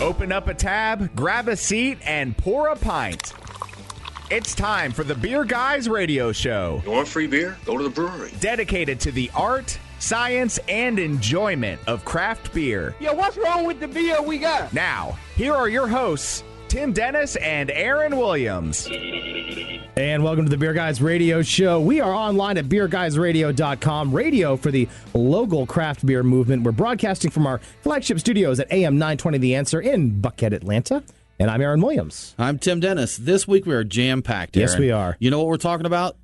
Open up a tab, grab a seat, and pour a pint. It's time for the Beer Guys Radio Show. You want free beer? Go to the brewery. Dedicated to the art, science, and enjoyment of craft beer. Yeah, what's wrong with the beer we got? Now, here are your hosts, Tim Dennis and Aaron Williams. And welcome to the Beer Guys Radio Show. We are online at beerguysradio.com, radio for the local craft beer movement. We're broadcasting from our flagship studios at AM 920 The Answer in Buckhead, Atlanta. And I'm Aaron Williams. I'm Tim Dennis. This week we are jam-packed, Aaron. Yes, we are. You know what we're talking about?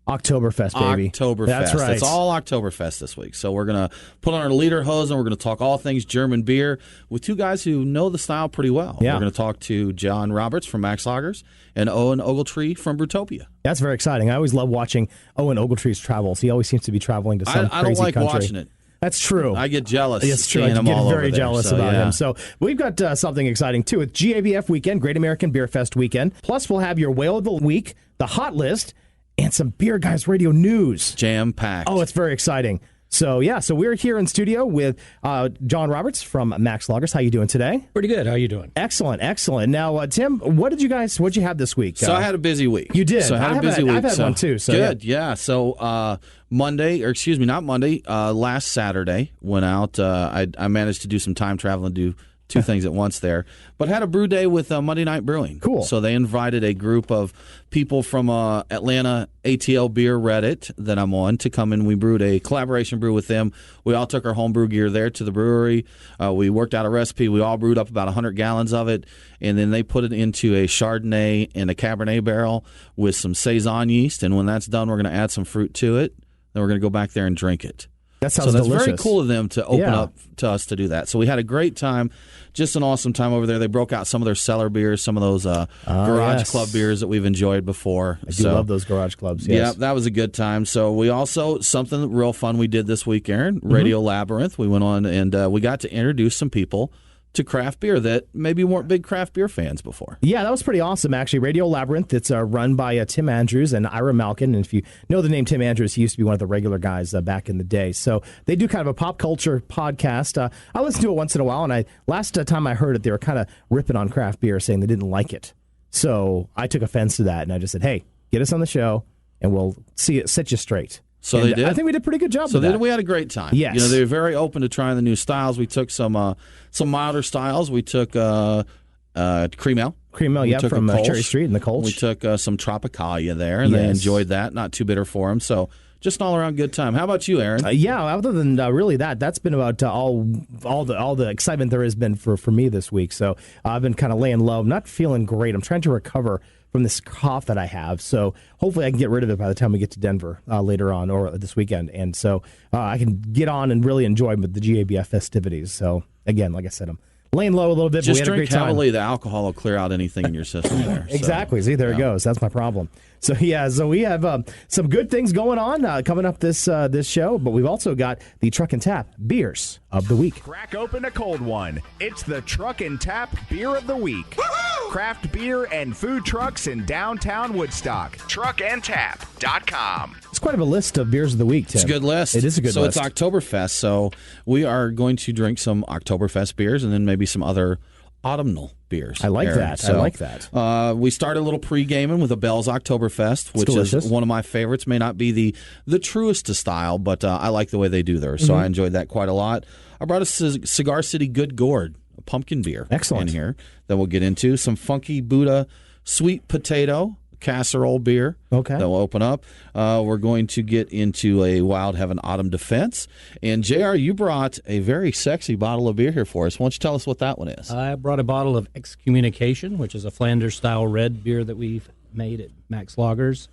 Oktoberfest, baby. Oktoberfest. That's right. It's all Oktoberfest this week. So we're going to put on our leader hose and we're going to talk all things German beer with two guys who know the style pretty well. Yeah. We're going to talk to John Roberts from Max Lagers and Owen Ogletree from Brewtopia. That's very exciting. I always love watching Owen Ogletree's travels. He always seems to be traveling to some crazy country. I don't like watching it. That's true. I get jealous. It's true. Seeing I him get all very over jealous there. about him. So we've got something exciting, too. With GABF weekend, Great American Beer Fest weekend. Plus, we'll have your Whale of the Week, the Hot List, and some Beer Guys Radio news. Jam-packed. Oh, it's very exciting. So we're here in studio with John Roberts from Max Lagers. How you doing today? Pretty good. How you doing? Excellent. Now, Tim, what'd you have this week? So I had a busy week. You did? So I had a busy week. I've had one too. So good, yeah. So last Saturday, went out. I managed to do some time travel and do two things at once there, but had a brew day with Monday Night Brewing. Cool. So they invited a group of people from Atlanta ATL Beer Reddit that I'm on to come in. We brewed a collaboration brew with them. We all took our homebrew gear there to the brewery. We worked out a recipe. We all brewed up about 100 gallons of it, and then they put it into a Chardonnay and a Cabernet barrel with some Saison yeast, and when that's done, we're going to add some fruit to it. Then we're going to go back there and drink it. That sounds delicious. delicious. Very cool of them to open up to us to do that. So we had a great time, just an awesome time over there. They broke out some of their cellar beers, some of those Garage Club beers that we've enjoyed before. I do love those Garage Clubs, yes. Yeah, that was a good time. So we also, something real fun we did this week, Aaron, Radio Labyrinth. We went on and we got to introduce some people to craft beer that maybe weren't big craft beer fans before. Yeah, that was pretty awesome, actually. Radio Labyrinth, it's run by Tim Andrews and Ira Malkin. And if you know the name Tim Andrews, he used to be one of the regular guys back in the day. So they do kind of a pop culture podcast. I listen to it once in a while, and last time I heard it, they were kind of ripping on craft beer, saying they didn't like it. So I took offense to that, and I just said, hey, get us on the show, and we'll set you straight. So and they did. I think we did a pretty good job with that. We had a great time. Yes. They were very open to trying the new styles. We took some milder styles. We took Cream Ale. Cream Ale, from Cherry Street and the Colch. We took some Tropicalia there, and they enjoyed that. Not too bitter for them. So just an all-around good time. How about you, Aaron? Other than really that's been about all the excitement there has been for me this week. So I've been kind of laying low. I'm not feeling great. I'm trying to recover from this cough that I have. So hopefully I can get rid of it by the time we get to Denver later on or this weekend. And so I can get on and really enjoy the GABF festivities. So again, like I said, I'm laying low a little bit, just but we had a great time. Drink heavily. The alcohol will clear out anything in your system there. Exactly. See, there it goes. That's my problem. So we have some good things going on coming up this show, but we've also got the Truck and Tap Beers of the Week. Crack open a cold one. It's the Truck and Tap Beer of the Week. Craft beer and food trucks in downtown Woodstock. Truckandtap.com. It's quite a list of beers of the week, Tim. It's a good list. It is a good list. So it's Oktoberfest, so we are going to drink some Oktoberfest beers and then maybe some other autumnal beers. I like Aaron. that. So, I like that. We started a little pre-gaming with a Bell's Oktoberfest, which is one of my favorites. May not be the truest to style, but I like the way they do theirs, so I enjoyed that quite a lot. I brought a Cigar City Good Gourd, a pumpkin beer. Excellent. In here that we'll get into. Some Funky Buddha sweet potato casserole beer. Okay. That will open up. We're going to get into a Wild Heaven Autumn Defense. And, JR, you brought a very sexy bottle of beer here for us. Why don't you tell us what that one is? I brought a bottle of Excommunication, which is a Flanders-style red beer that we've made at Max Lagers.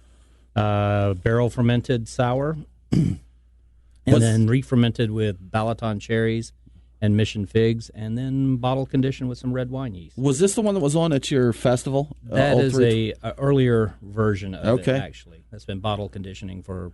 Barrel-fermented sour. And then re-fermented with Balaton cherries and Mission figs, and then bottle conditioned with some red wine yeast. Was this the one that was on at your festival? That is a earlier version of it, actually. That's been bottle conditioning for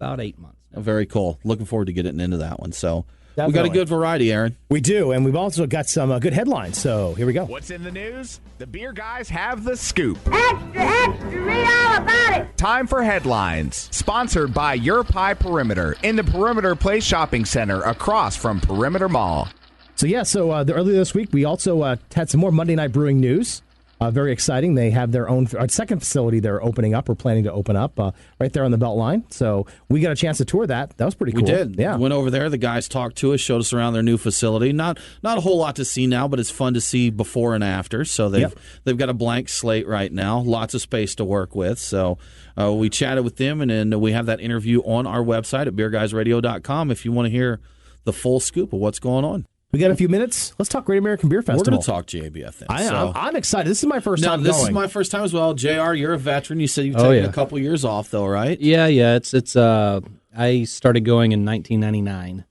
about 8 months now. Very cool. Looking forward to getting into that one. So we got a good variety, Aaron. We do, and we've also got some good headlines. So here we go. What's in the news? The beer guys have the scoop. Extra, extra, read all about it. Time for headlines. Sponsored by Your Pie Perimeter in the Perimeter Place Shopping Center across from Perimeter Mall. So earlier this week, we also had some more Monday Night Brewing news. Very exciting. They have their own second facility they're opening up or planning to open up right there on the Beltline. So we got a chance to tour that. That was pretty cool. We did. Yeah. Went over there. The guys talked to us, showed us around their new facility. Not a whole lot to see now, but it's fun to see before and after. So they've got a blank slate right now. Lots of space to work with. So we chatted with them, and then we have that interview on our website at beerguysradio.com if you want to hear the full scoop of what's going on. We got a few minutes. Let's talk Great American Beer Festival. We're going to talk GABF then. I'm excited. This is my first time going. This is my first time as well. JR, you're a veteran. You said you've taken a couple years off, though, right? Yeah. It's I started going in 1999,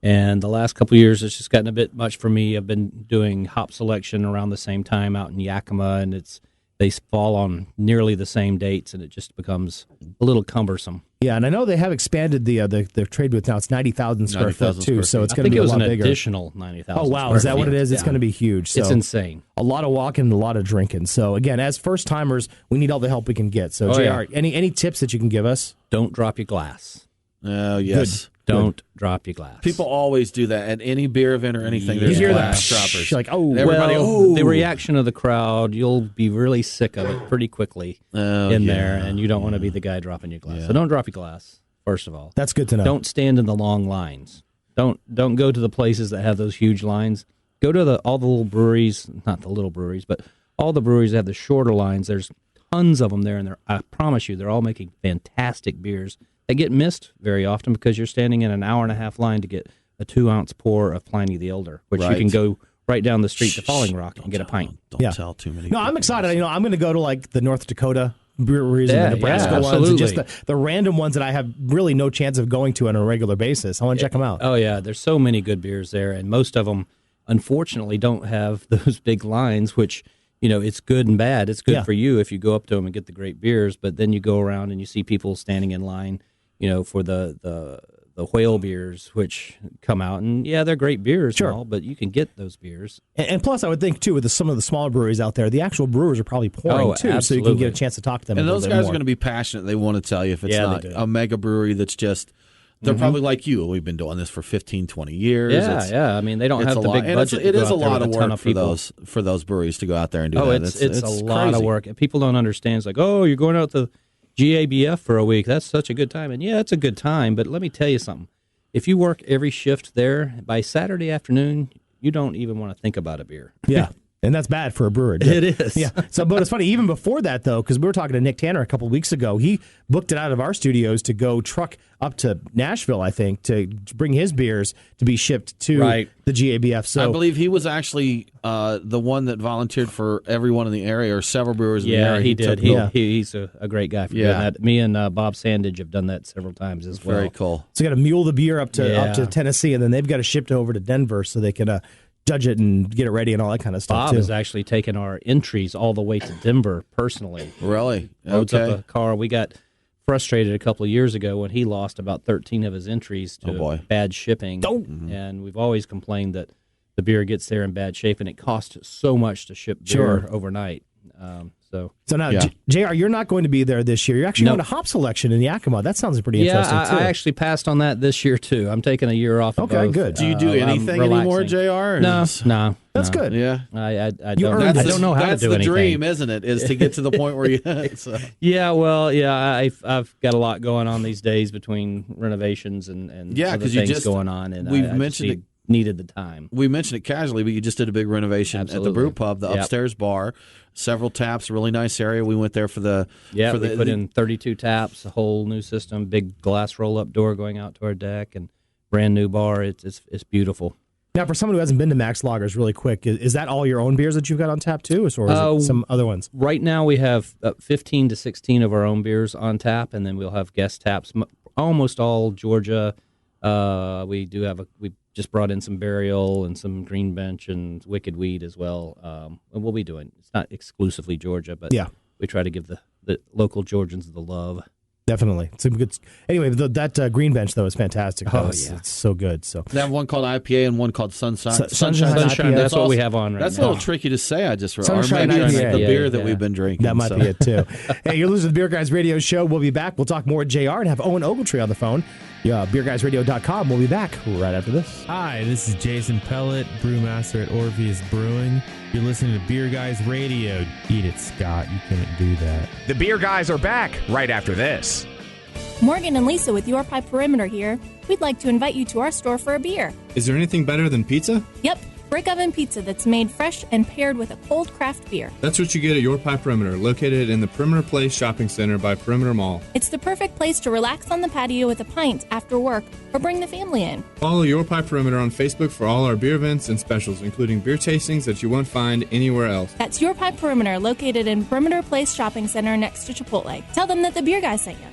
and the last couple of years it's just gotten a bit much for me. I've been doing hop selection around the same time out in Yakima, and they fall on nearly the same dates, and it just becomes a little cumbersome. Yeah, and I know they have expanded the trade booth now. It's 90,000 square foot too, so it's going to be a lot bigger. I think it was an additional 90,000. Oh wow, is that what it is? It's going to be huge. So it's insane. A lot of walking, a lot of drinking. So again, as first timers, we need all the help we can get. So JR, any tips that you can give us? Don't drop your glass. Oh yes. Good. Don't drop your glass. People always do that at any beer event or anything. There's glass droppers. Like, the reaction of the crowd, you'll be really sick of it pretty quickly there, and you don't want to be the guy dropping your glass. So don't drop your glass, first of all. That's good to know. Don't stand in the long lines. Don't go to the places that have those huge lines. Go to all the little breweries, not the little breweries, but all the breweries that have the shorter lines. There's tons of them there, and I promise you, they're all making fantastic beers. They get missed very often because you're standing in an hour-and-a-half line to get a 2-ounce pour of Pliny the Elder, which you can go right down the street to Falling Rock and get a pint. Don't tell too many. No, I'm excited. I'm going to go to like the North Dakota breweries and the Nebraska ones, and just the random ones that I have really no chance of going to on a regular basis. I want to check them out. Oh yeah, there's so many good beers there, and most of them, unfortunately, don't have those big lines, which. It's good and bad. It's good for you if you go up to them and get the great beers, but then you go around and you see people standing in line, for the whale beers, which come out, and they're great beers, and all, but you can get those beers. And plus, I would think too, with some of the smaller breweries out there, the actual brewers are probably pouring too, absolutely. So you can get a chance to talk to them. And a those little guys bit are going to be passionate. They want to tell you if it's not a mega brewery that's just. They're probably like you. We've been doing this for 15, 20 years. I mean, they don't have the big budget. It is a lot of work for those breweries to go out there and do that. It's a lot of work. And people don't understand. It's like, you're going out to GABF for a week. That's such a good time. And it's a good time. But let me tell you something. If you work every shift there, by Saturday afternoon, you don't even want to think about a beer. Yeah. And that's bad for a brewer. It is. Yeah. So, but it's funny, even before that, though, because we were talking to Nick Tanner a couple of weeks ago, he booked it out of our studios to go truck up to Nashville, I think, to bring his beers to be shipped to the GABF. So I believe he was actually the one that volunteered for everyone in the area, or several brewers in the area. Yeah, he did. He's a great guy for doing that. Me and Bob Sandage have done that several times as well. Very cool. So you got to mule the beer up to Tennessee, and then they've got to ship it over to Denver so they can judge it and get it ready and all that kind of stuff. Bob has actually taken our entries all the way to Denver personally. Really? Loads up a car. We got frustrated a couple of years ago when he lost about 13 of his entries to bad shipping. And we've always complained that the beer gets there in bad shape, and it costs so much to ship beer overnight. So now, JR, you're not going to be there this year. You're actually going to hop selection in Yakima. That sounds pretty interesting, too. I actually passed on that this year, too. I'm taking a year off. Okay, good. Do you do anything anymore, JR? No. That's good. Yeah. I don't know how to do anything. That's the dream, isn't it, is to get to the point where you... I've got a lot going on these days between renovations and other things going on. And we've mentioned it. Needed the time. We mentioned it casually, but you just did a big renovation at the brew pub, the upstairs bar, several taps, really nice area. We went there for the we put in 32 taps, a whole new system, big glass roll-up door going out to our deck, and brand new bar. It's beautiful. Now, for someone who hasn't been to Max Lagers, really quick, is that all your own beers that you've got on tap too, or is it some other ones? Right now, we have 15 to 16 of our own beers on tap, and then we'll have guest taps. Almost all Georgia. We just brought in some Burial and some Green Bench and Wicked Weed as well. And we'll be doing, it's not exclusively Georgia, but we try to give the local Georgians the love. Definitely. Some good. Anyway, that Green Bench, though, is fantastic. It's so good. So they have one called IPA and one called Sunshine. Sunshine. That's what we have on right now. That's a little tricky to say, I just wrote. Sunshine or maybe IPA. The beer that we've been drinking. That might be it, too. Hey, you're listening to the Beer Guys Radio Show. We'll be back. We'll talk more with JR and have Owen Ogletree on the phone. Yeah, BeerGuysRadio.com. We'll be back right after this. Hi, this is Jason Pellet, brewmaster at Orpheus Brewing. You're listening to Beer Guys Radio. Eat it, Scott. You can't do that. The Beer Guys are back right after this. Morgan and Lisa with Your Pie Perimeter here. We'd like to invite you to our store for a beer. Is there anything better than pizza? Yep, brick oven pizza that's made fresh and paired with a cold craft beer. That's what you get at Your Pie Perimeter, located in the Perimeter Place Shopping Center by Perimeter Mall. It's the perfect place to relax on the patio with a pint after work or bring the family in. Follow Your Pie Perimeter on Facebook for all our beer events and specials, including beer tastings that you won't find anywhere else. That's Your Pie Perimeter, located in Perimeter Place Shopping Center next to Chipotle. Tell them that the Beer Guy sent you.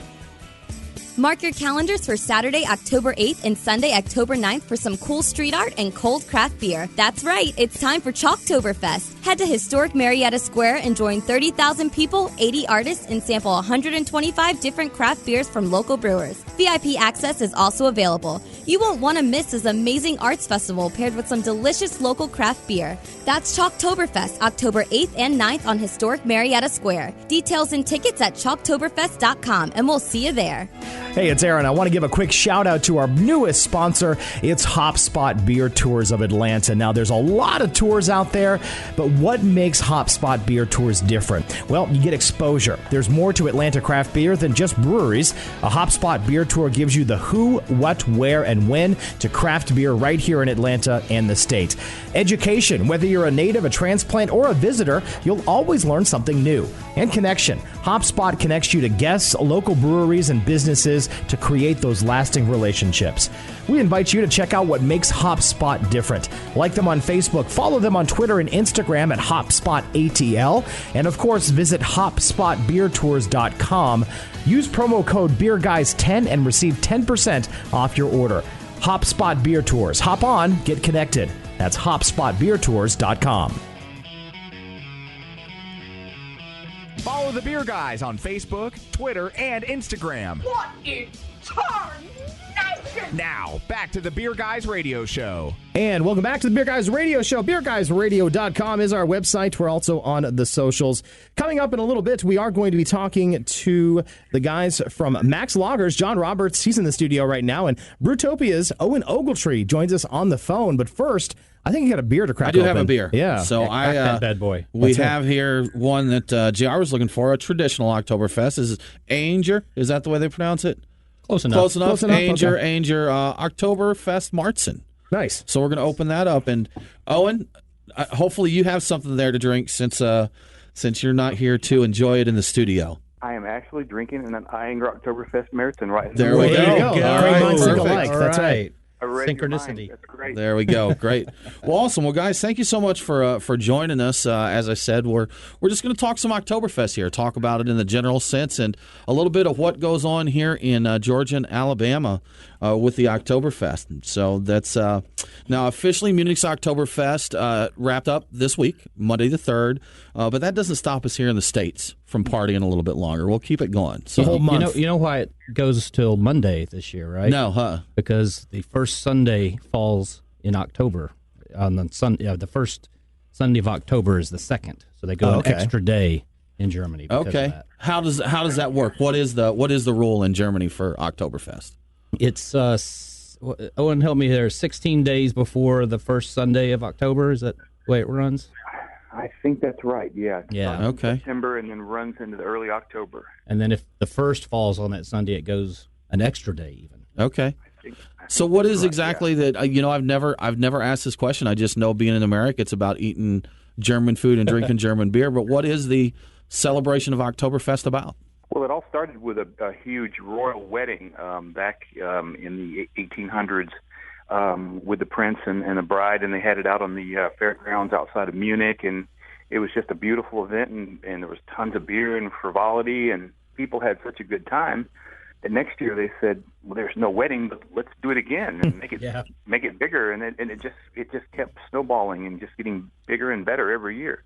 Mark your calendars for Saturday, October 8th and Sunday, October 9th for some cool street art and cold craft beer. That's right, it's time for Octoberfest. Head to historic Marietta Square and join 30,000 people, 80 artists, and sample 125 different craft beers from local brewers. VIP access is also available. You won't want to miss this amazing arts festival paired with some delicious local craft beer. That's Octoberfest, October 8th and 9th on historic Marietta Square. Details and tickets at Octoberfest.com, and we'll see you there. Hey, it's Aaron. I want to give a quick shout out to our newest sponsor. It's HopSpot Beer Tours of Atlanta. Now, there's a lot of tours out there, but what makes HopSpot Beer Tours different? Well, you get exposure. There's more to Atlanta craft beer than just breweries. A HopSpot Beer Tour gives you the who, what, where, and when to craft beer right here in Atlanta and the state. Education. Whether you're a native, a transplant, or a visitor, you'll always learn something new. And connection. HopSpot connects you to guests, local breweries, and businesses to create those lasting relationships. We invite you to check out what makes HopSpot different. Like them on Facebook, follow them on Twitter and Instagram at HopSpotATL, and of course, visit HopSpotBeerTours.com. Use promo code BeerGuys10 and receive 10% off your order. HopSpot Beer Tours. Hop on, get connected. That's HopSpotBeerTours.com. Follow the Beer Guys on Facebook, Twitter, and Instagram. What is tarnation? Now, back to the Beer Guys Radio Show. And welcome back to the Beer Guys Radio Show. BeerGuysRadio.com is our website. We're also on the socials. Coming up in a little bit, we are going to be talking to the guys from Max Lagers. John Roberts, he's in the studio right now. And Brewtopia's Owen Ogletree joins us on the phone. But first, I think you got a beer to crack I do open. have a beer. Yeah. So that bad boy. We have here one that JR was looking for, a traditional Oktoberfest. This is Ainger. Is that the way they pronounce it? Close enough. Close enough. Close enough. Ainger, Okay. Ainger, Oktoberfest Martzen. Nice. So we're going to open that up. And Owen, hopefully you have something there to drink since you're not here to enjoy it in the studio. I am actually drinking an Ainger Oktoberfest Martzen right There we go. There you go. All Great right, minds think perfect. alike. That's right. Synchronicity. That's great. There we go. Great. Well, awesome. Well, guys, thank you so much for joining us. As I said, we're just going to talk some Oktoberfest here, talk about it in the general sense, and a little bit of what goes on here in Georgia and Alabama with the Oktoberfest. So that's now officially Munich's Oktoberfest wrapped up this week, Monday the 3rd. But that doesn't stop us here in the States from partying a little bit longer. We'll keep it going. So The whole month. You know why it goes till Monday this year, right? No, huh? Because the first Sunday falls in October. On the the first Sunday of October is the 2nd, so they go an extra day in Germany. Because of that. How does that work? What is the rule in Germany for Oktoberfest? It's Owen, help me there. 16 days before the first Sunday of October. Is that the way it runs? I think that's right, yeah. Yeah. Okay. September and then runs into the early October. And then if the first falls on that Sunday, it goes an extra day even. Okay. So what is exactly that? I've never asked this question. I just know being in America, it's about eating German food and drinking German beer. But what is the celebration of Oktoberfest about? Well, it all started with a huge royal wedding back in the 1800s with the prince and the bride, and they had it out on the fairgrounds outside of Munich, and it was just a beautiful event, and there was tons of beer and frivolity, and people had such a good time. And next year they said, "Well, there's no wedding, but let's do it again and make it bigger." And it just kept snowballing and just getting bigger and better every year.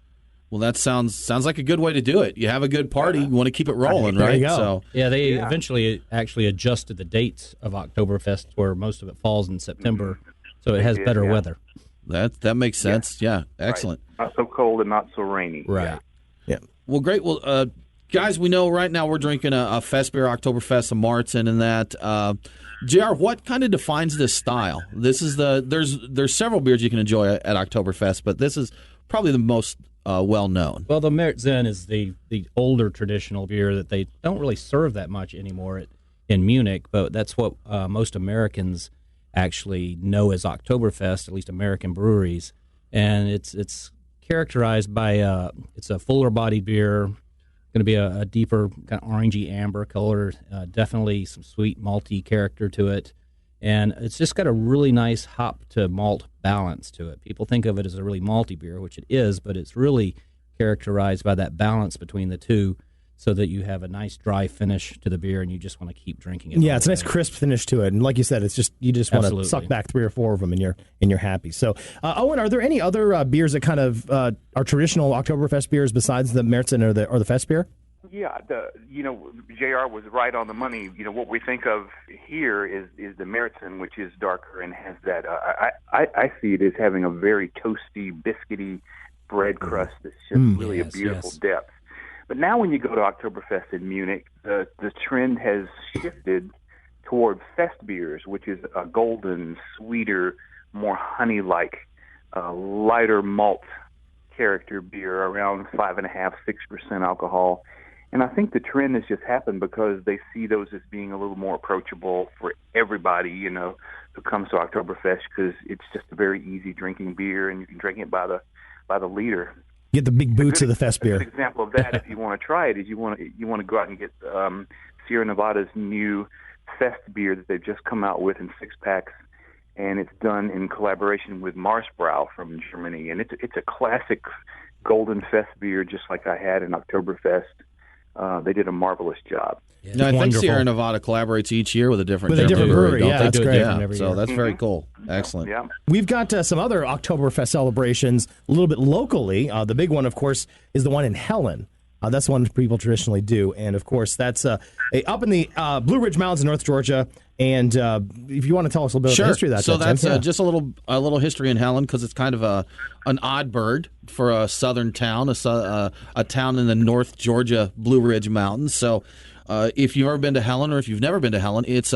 Well, that sounds like a good way to do it. You have a good party, you want to keep it rolling, There right? you go. So they eventually actually adjusted the dates of Oktoberfest, where most of it falls in September, so it has better weather. that makes sense. Yeah, excellent. Right. Not so cold and not so rainy. Right. Yeah. Well, great. Well, Guys, we know right now we're drinking a Festbier, Oktoberfest, a Martzen, and that. JR, what kind of defines this style? This is there's several beers you can enjoy at Oktoberfest, but this is probably the most well known. Well, the Martzen is the older traditional beer that they don't really serve that much anymore in Munich, but that's what most Americans actually know as Oktoberfest, at least American breweries, and it's characterized by it's a fuller bodied beer. Going to be a deeper kind of orangey amber color, definitely some sweet malty character to it, and it's just got a really nice hop to malt balance to it. People think of it as a really malty beer, which it is, but it's really characterized by that balance between the two, so that you have a nice dry finish to the beer and you just want to keep drinking it. Yeah, it's a nice crisp finish to it, and like you said, it's just you just want to suck back 3 or 4 of them and you're happy. So, Owen, are there any other beers that kind of are traditional Oktoberfest beers besides the Martzen or the Festbier? Yeah, JR was right on the money. What we think of here is the Martzen, which is darker and has that. I see it as having a very toasty, biscuity bread crust that's just really a beautiful depth. But now when you go to Oktoberfest in Munich, the trend has shifted toward Festbiers, which is a golden, sweeter, more honey-like, lighter malt character beer, around 5.5–6% alcohol. And I think the trend has just happened because they see those as being a little more approachable for everybody, who comes to Oktoberfest, because it's just a very easy drinking beer, and you can drink it by the liter. Get the big boots of the Festbier. A good example of that, if you want to try it, is you want to go out and get Sierra Nevada's new Festbier that they've just come out with in 6-packs, and it's done in collaboration with Marsbrau from Germany, and it's a classic golden Festbier, just like I had in Oktoberfest. They did a marvelous job. Yeah, no, I think Sierra Nevada collaborates each year with a different brewery. Yeah, that's great. Yeah, so that's very cool. Excellent. Yeah. We've got some other Oktoberfest celebrations a little bit locally. The big one, of course, is the one in Helen. That's the one people traditionally do. And, of course, that's up in the Blue Ridge Mountains in North Georgia. And if you want to tell us a little bit about the history of that. So that's just a little history in Helen, because it's kind of an odd bird for a southern town, a town in the North Georgia Blue Ridge Mountains. So if you've ever been to Helen, or if you've never been to Helen, it's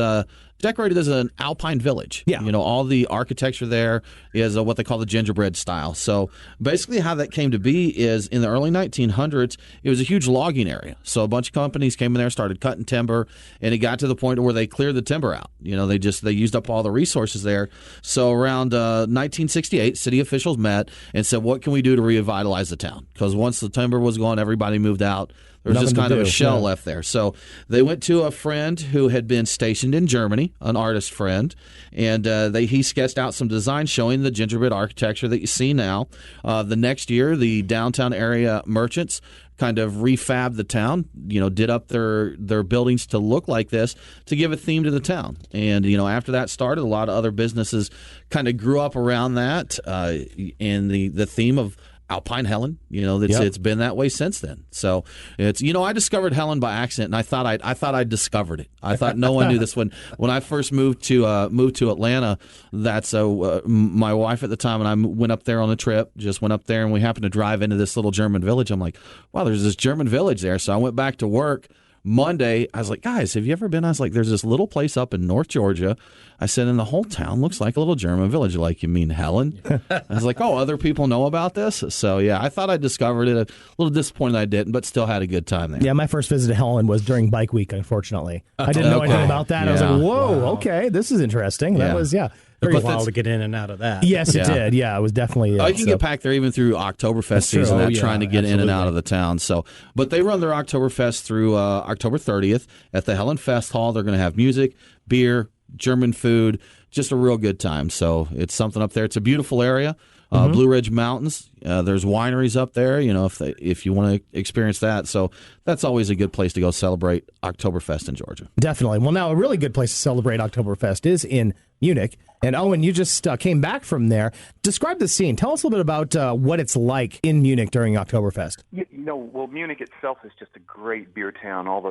decorated as an alpine village. Yeah. All the architecture there is what they call the gingerbread style. So basically how that came to be is in the early 1900s, it was a huge logging area. So a bunch of companies came in there, started cutting timber, and it got to the point where they cleared the timber out. They used up all the resources there. So around 1968, city officials met and said, what can we do to revitalize the town? Because once the timber was gone, everybody moved out. There was just kind of a shell left there. So they went to a friend who had been stationed in Germany, an artist friend, and he sketched out some designs showing the gingerbread architecture that you see now. The next year, the downtown area merchants kind of refabbed the town, did up their buildings to look like this to give a theme to the town. And, after that started, a lot of other businesses kind of grew up around that, and the theme of Alpine Helen, it's been that way since then. So it's I discovered Helen by accident, and I thought I discovered it. I thought no one knew this when I first moved to Atlanta. That's my wife at the time, and I went up there on a trip. Just went up there, and we happened to drive into this little German village. I'm like, wow, there's this German village there. So I went back to work Monday. I was like, guys, have you ever been? I was like, there's this little place up in North Georgia. I said, and the whole town looks like a little German village. Like, you mean Helen? I was like, oh, other people know about this? So, yeah, I thought I discovered it. A little disappointed I didn't, but still had a good time there. Yeah, my first visit to Helen was during Bike Week, unfortunately. I didn't know anything about that. Yeah. I was like, whoa, okay, this is interesting. That was, Very while to get in and out of that. Yes, it did. Yeah, it was definitely. You can get packed there even through Oktoberfest season, trying to get in and out of the town. So, but they run their Oktoberfest through October 30th at the Helen Fest Hall. They're going to have music, beer, German food, just a real good time. So it's something up there. It's a beautiful area. Blue Ridge Mountains. There's wineries up there, if you want to experience that. So that's always a good place to go celebrate Oktoberfest in Georgia. Definitely. Well, now a really good place to celebrate Oktoberfest is in Munich. And Owen, you just came back from there. Describe the scene. Tell us a little bit about what it's like in Munich during Oktoberfest. Well, Munich itself is just a great beer town. All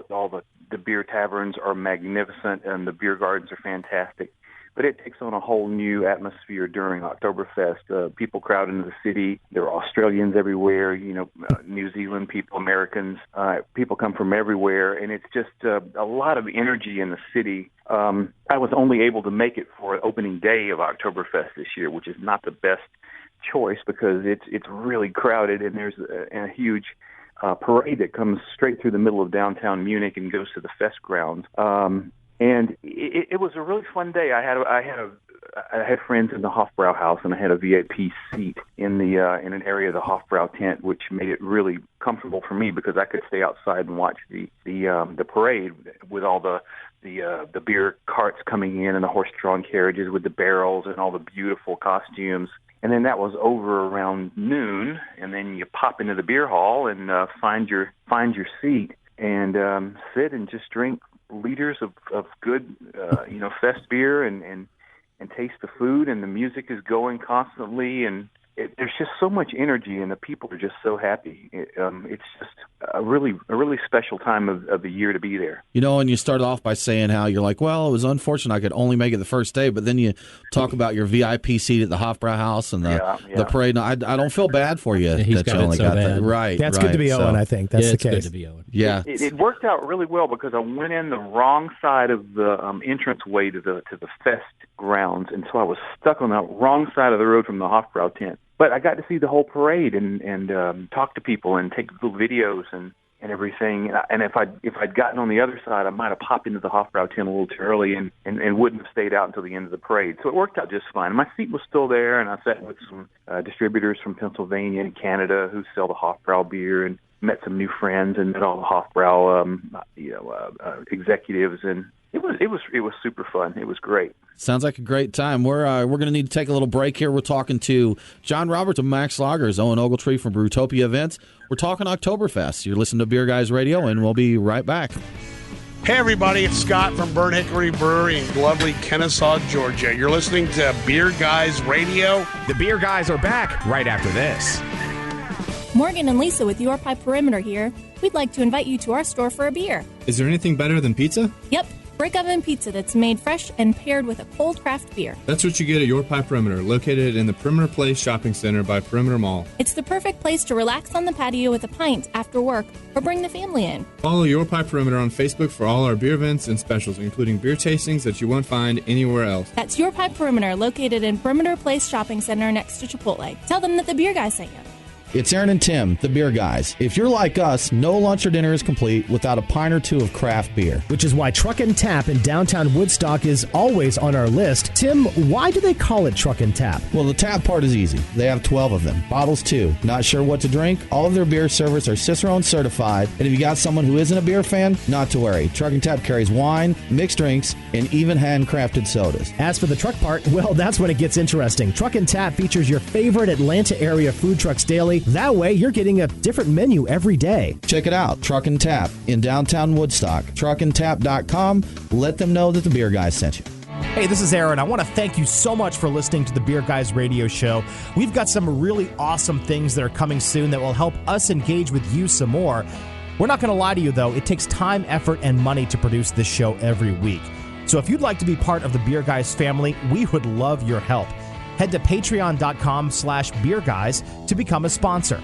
the beer taverns are magnificent, and the beer gardens are fantastic. but it takes on a whole new atmosphere during Oktoberfest. People crowd into the city. There are Australians everywhere, New Zealand people, Americans. People come from everywhere, and it's just a lot of energy in the city. I was only able to make it for opening day of Oktoberfest this year, which is not the best choice because it's really crowded, and there's a huge parade that comes straight through the middle of downtown Munich and goes to the Fest grounds. And it was a really fun day. I had friends in the Hofbrau house, and I had a VIP seat in in an area of the Hofbrau tent, which made it really comfortable for me because I could stay outside and watch the parade with all the beer carts coming in and the horse-drawn carriages with the barrels and all the beautiful costumes. And then that was over around noon, and then you pop into the beer hall and find your seat and sit and just drink liters of good, fest beer and taste the food, and the music is going constantly, and there's just so much energy, and the people are just so happy. It's just a really special time of the year to be there. And you started off by saying how you're like, well, it was unfortunate I could only make it the first day, but then you talk about your VIP seat at the Hofbrau house and the parade. I don't feel bad for you. He's got it so bad. Right. That's good to be Owen, I think. That's the case. Good to be Owen. Yeah. It worked out really well because I went in the wrong side of the entranceway to the Fest grounds, and so I was stuck on the wrong side of the road from the Hofbrau tent. But I got to see the whole parade and talk to people and take little videos and everything. And if I'd gotten on the other side, I might have popped into the Hofbrau tent a little too early and wouldn't have stayed out until the end of the parade. So it worked out just fine. My seat was still there, and I sat with some distributors from Pennsylvania and Canada who sell the Hofbrau beer, and met some new friends and met all the Hofbrau executives, and it was super fun. It was great. Sounds like a great time. We're going to need to take a little break here. We're talking to John Roberts of Max Lagers, Owen Ogletree from Brewtopia Events. We're talking Oktoberfest. You're listening to Beer Guys Radio, and we'll be right back. Hey, everybody, it's Scott from Burnt Hickory Brewery in lovely Kennesaw, Georgia. You're listening to Beer Guys Radio. The Beer Guys are back right after this. Morgan and Lisa with Your Pie Perimeter here. We'd like to invite you to our store for a beer. Is there anything better than pizza? Yep, brick oven pizza that's made fresh and paired with a cold craft beer. That's what you get at Your Pie Perimeter, located in the Perimeter Place Shopping Center by Perimeter Mall. It's the perfect place to relax on the patio with a pint after work or bring the family in. Follow Your Pie Perimeter on Facebook for all our beer events and specials, including beer tastings that you won't find anywhere else. That's Your Pie Perimeter, located in Perimeter Place Shopping Center next to Chipotle. Tell them that the Beer Guys sent you. It's Aaron and Tim, the Beer Guys. If you're like us, no lunch or dinner is complete without a pint or two of craft beer. Which is why Truck and Tap in downtown Woodstock is always on our list. Tim, why do they call it Truck and Tap? Well, the tap part is easy. They have 12 of them. Bottles, too. Not sure what to drink? All of their beer servers are Cicerone certified. And if you got someone who isn't a beer fan, not to worry. Truck and Tap carries wine, mixed drinks, and even handcrafted sodas. As for the truck part, well, that's when it gets interesting. Truck and Tap features your favorite Atlanta area food trucks daily. That way, you're getting a different menu every day. Check it out, Truck and Tap in downtown Woodstock. Truckandtap.com. Let them know that the Beer Guys sent you. Hey, this is Aaron. I want to thank you so much for listening to the Beer Guys radio show. We've got some really awesome things that are coming soon that will help us engage with you some more. We're not going to lie to you, though. It takes time, effort, and money to produce this show every week. So if you'd like to be part of the Beer Guys family, we would love your help. Head to patreon.com/beerguys to become a sponsor.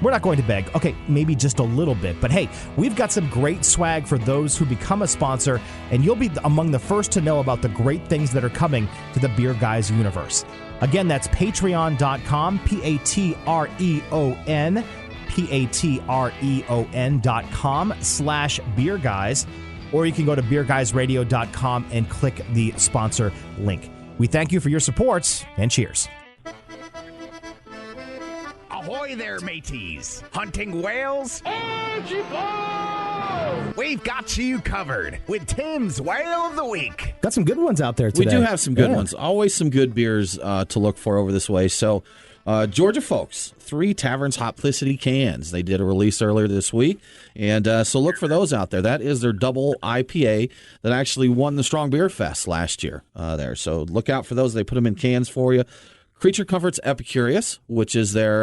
We're not going to beg. Okay, maybe just a little bit. But hey, we've got some great swag for those who become a sponsor, and you'll be among the first to know about the great things that are coming to the Beer Guys universe. Again, that's patreon.com, Patreon, patreon.com/beerguys, or you can go to beerguysradio.com and click the sponsor link. We thank you for your support, and cheers. Ahoy there, mateys! Hunting whales? We've got you covered with Tim's Whale of the Week. Got some good ones out there today. We do have some good ones. Always some good beers to look for over this way. So, Georgia folks, 3 Taverns Hoplicity cans. They did a release earlier this week, and so look for those out there. That is their double IPA that actually won the Strong Beer Fest last year there. So look out for those. They put them in cans for you. Creature Comforts Epicurious, which is their,